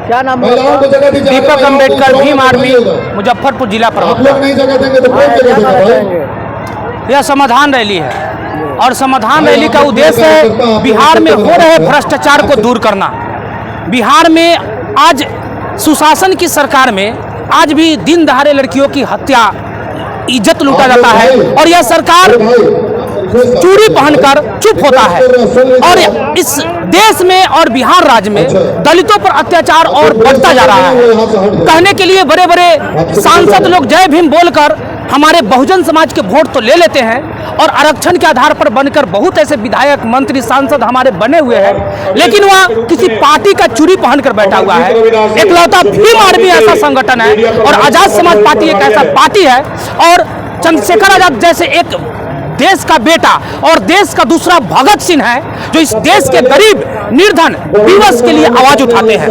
क्या नाम है? दीपक अम्बेडकर, भीम आर्मी, मुजफ्फरपुर जिला प्रवक्ता। यह समाधान रैली है और समाधान रैली का उद्देश्य है बिहार में हो रहे भ्रष्टाचार को दूर करना। बिहार में आज सुशासन की सरकार में आज भी दिन दहाड़े लड़कियों की हत्या, इज्जत लूटा जाता है और यह सरकार चूड़ी पहनकर चुप होता है। और इस देश में और बिहार राज्य में दलितों पर अत्याचार और बढ़ता जा रहा है। कहने के लिए बड़े बड़े सांसद लोग जय भीम बोलकर हमारे बहुजन समाज के वोट तो ले लेते हैं और आरक्षण के आधार पर बनकर बहुत ऐसे विधायक, मंत्री, सांसद हमारे बने हुए हैं, लेकिन वह किसी पार्टी का चूड़ी पहनकर बैठा हुआ है। एकलौता भीम आर्मी ऐसा संगठन है और आजाद समाज पार्टी एक ऐसा पार्टी है और चंद्रशेखर आजाद जैसे एक देश का बेटा और देश का दूसरा भगत सिंह है जो इस देश के गरीब, निर्धन, विवश के लिए आवाज उठाते हैं।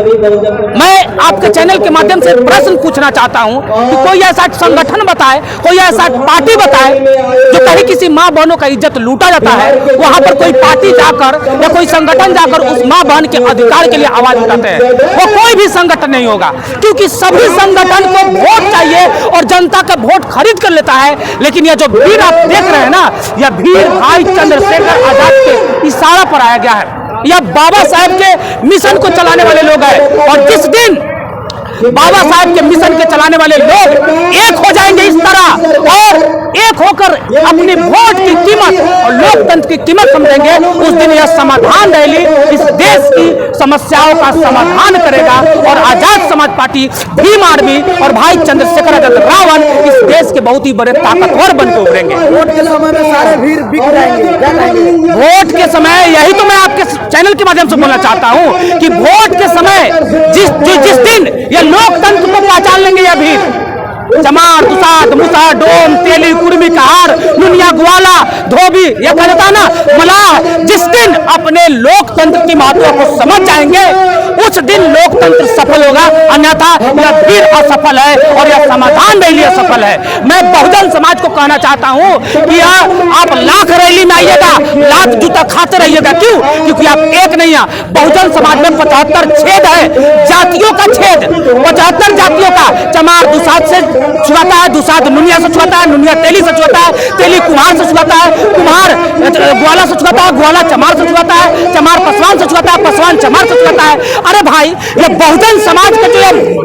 मैं आपके चैनल के माध्यम से प्रश्न पूछना चाहता हूं कि कोई ऐसा संगठन बताए, कोई ऐसा पार्टी बताए जो कहीं किसी माँ बहनों का इज्जत लूटा जाता है, वहां पर कोई पार्टी जाकर या कोई संगठन जाकर उस माँ बहन के अधिकार के लिए आवाज उठाते हैं। वो कोई भी संगठन नहीं होगा, क्योंकि सभी संगठन को वोट चाहिए और जनता का वोट खरीद कर लेता है। लेकिन यह जो भीड़ आप देख रहे हैं ना, यह भीड़ भाई चंद्रशेखर आजाद के इशारा पर आया गया है। यह बाबा साहब के मिशन को चलाने वाले लोग हैं और जिस दिन बाबा साहब के मिशन के चलाने वाले लोग एक हो जाएंगे इस तरह और एक होकर अपनी वोट की कीमत और लोकतंत्र की कीमत समझेंगे, उस दिन यह समाधान रैली इस देश की समस्याओं का समाधान करेगा और आजाद समाज पार्टी, भीम आर्मी और भाई चंद्रशेखर आजाद रावण इस देश के बहुत ही बड़े ताकतवर बनकर उभरेंगे। वोट के समय में सारे भीड़ बिक जाएंगे। वोट के समय यही तो मैं आपके चैनल के माध्यम से बोलना चाहता हूं कि वोट के समय जिस दिन ये लोकतंत्र को पहचान लेंगे यह भीड़, चमार, दुसाध, मुसा, डोम, तेली, कुर्मी, कहार, नुनिया, ग्वाला, धोबी, यह कहता ना मलाह, जिस दिन अपने लोकतंत्र की महत्व को समझ जाएंगे उस दिन लोकतंत्र सफल होगा, अन्यथा यह भीड़ असफल है और यह समाधान रैली असफल है। मैं बहुजन समाज को कहना चाहता हूं कि आप लाख रैली में आइएगा, लाख जूता खाते रहिएगा। क्यों? क्योंकि आप एक नहीं है। बहुजन समाज में 75 छेद है, जातियों का छेद, 75 जातियों का। चमार दुसाध से छुआता है, दुसाध नुनिया से छुआता है, नुनिया तेली से छुआता है, तेली कुम्हार से छुआता है, कुम्हार ग्वाला से छुआता है, ग्वाला चमार से छुआता है, चमार पसवान से छुआता है, पसवान चमार से छुआता है। अरे भाई, ये बहुजन समाज का जो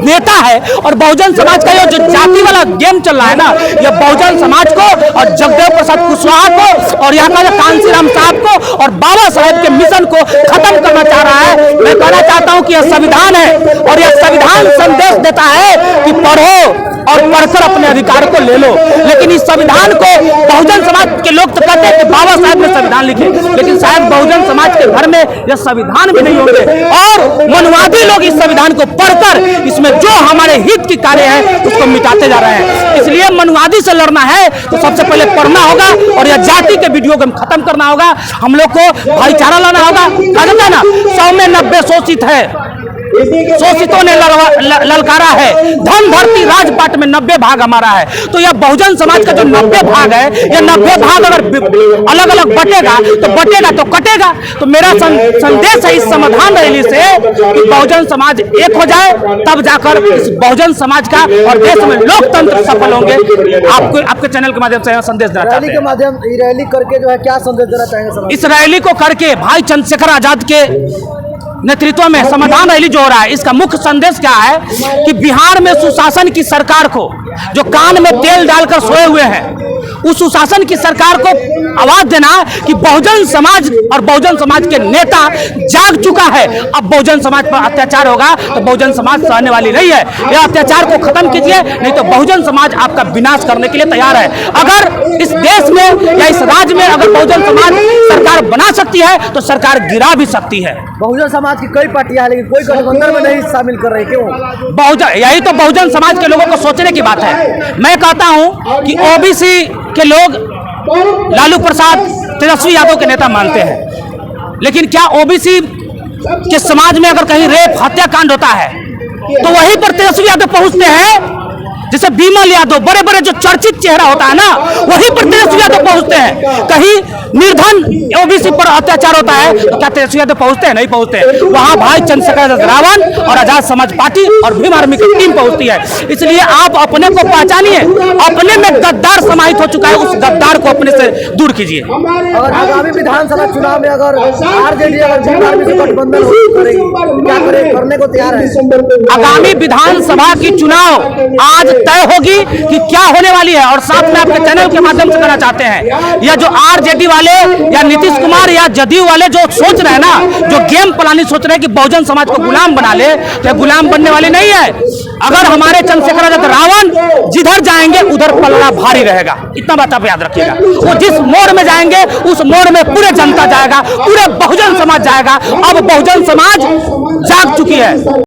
नेता है और बहुजन समाज का ये जो जाति वाला गेम चल रहा है ना, ये बहुजन समाज को और जगदेव प्रसाद कुशवाहा को और यहाँ का कांसी राम साहब को और बाबा साहेब के मिशन को खत्म करना चाह रहा है। मैं कहना चाहता हूँ कि यह संविधान है और यह संविधान संदेश देता है कि पढ़ो और पढ़कर अपने अधिकार को ले लो। लेकिन इस संविधान को बहुजन समाज के लोग तो कहते हैं कि बाबा साहब ने संविधान लिखे, लेकिन शायद बहुजन समाज के घर में यह संविधान भी नहीं होंगे और मनवादी लोग इस संविधान को पढ़कर इसमें जो हमारे हित की कार्य है उसको मिटाते जा रहे हैं। इसलिए मनवादी से लड़ना है तो सबसे पहले पढ़ना होगा और यह जाति के वीडियो को खत्म करना होगा। हम लोग को भाईचारा लाना होगा। कहते हैं ना 100 में 90 शोषित है, शोषितों ने ललकारा है, धन धरती राजपाट में 90 भाग हमारा है। तो यह बहुजन समाज का जो 90 भाग है, यह 90 भाग अगर अलग अलग बटेगा तो कटेगा। तो मेरा संदेश है इस समाधान रैली से कि बहुजन समाज एक हो जाए, तब जाकर इस बहुजन समाज का और देश में लोकतंत्र सफल होंगे। आपके चैनल के माध्यम से संदेश देना चाहते हैं। रैली करके जो है क्या संदेश देना चाहेंगे? इस रैली को करके भाई चंद्रशेखर आजाद के नेतृत्व में समाधान रैली जो हो रहा है, इसका मुख्य संदेश क्या है कि बिहार में सुशासन की सरकार को जो कान में तेल डालकर सोए हुए हैं, उस सुशासन की सरकार को आवाज देना कि बहुजन समाज और बहुजन समाज के नेता जाग चुका है। अब बहुजन समाज पर अत्याचार होगा तो बहुजन समाज सहने वाली नहीं है। यह अत्याचार को खत्म कीजिए, नहीं तो बहुजन समाज आपका विनाश करने के लिए तैयार है। अगर इस देश में या इस राज्य में अगर बहुजन समाज सरकार बना सकती है तो सरकार गिरा भी सकती है। बहुजन समाज की कई पार्टियां हैं, लेकिन कोई गठबंधन में नहीं शामिल कर रही, क्यों? बहुजन, यही तो बहुजन समाज के लोगों को सोचने की बात है। मैं कहता हूं कि ओबीसी के लोग लालू प्रसाद, तेजस्वी यादव के नेता मानते हैं, लेकिन क्या ओबीसी के समाज में अगर कहीं रेप, हत्याकांड होता है तो वहीं पर तेजस्वी यादव पहुंचते हैं? जैसे बिमल यादव, बड़े बड़े जो चर्चित चेहरा होता है ना, वहीं पर तेजस्वी यादव पहुंचते हैं। कहीं निर्धन ओबीसी पर अत्याचार होता है तो क्या तेजस्वी यादव पहुंचते हैं? नहीं पहुंचते। वहां भाई चंद्रशेखर रावण और आजाद समाज पार्टी और भीम आर्मी की टीम पहुंचती है। इसलिए आप अपने को पहचानिए, अपने में गद्दार समाहित हो चुका है, उस गद्दार को अपने से दूर कीजिए। अगर आगामी विधानसभा चुनाव में अगर आरजेडी अगर भीम आर्मी से गठबंधन करेगी, क्या करने को तैयार है? आगामी विधानसभा की चुनाव आज तय होगी कि क्या होने वाली है। और साथ में आपके चैनल के माध्यम से कहना चाहते हैं, यह जो आरजेडी वाले या नीतीश कुमार या जदयू वाले जो सोच रहे हैं ना, जो गेम प्लानिंग सोच रहे हैं कि बहुजन समाज को गुलाम बना ले, तो गुलाम बनने वाले नहीं है। अगर हमारे चंद्रशेखर रावण जिधर जाएंगे उधर पलड़ा भारी रहेगा, इतना बात आप याद रखिएगा। वो जिस मोड़ में जाएंगे उस मोड़ में पूरे जनता जाएगा, पूरे बहुजन समाज जाएगा। अब बहुजन समाज जाग चुकी है।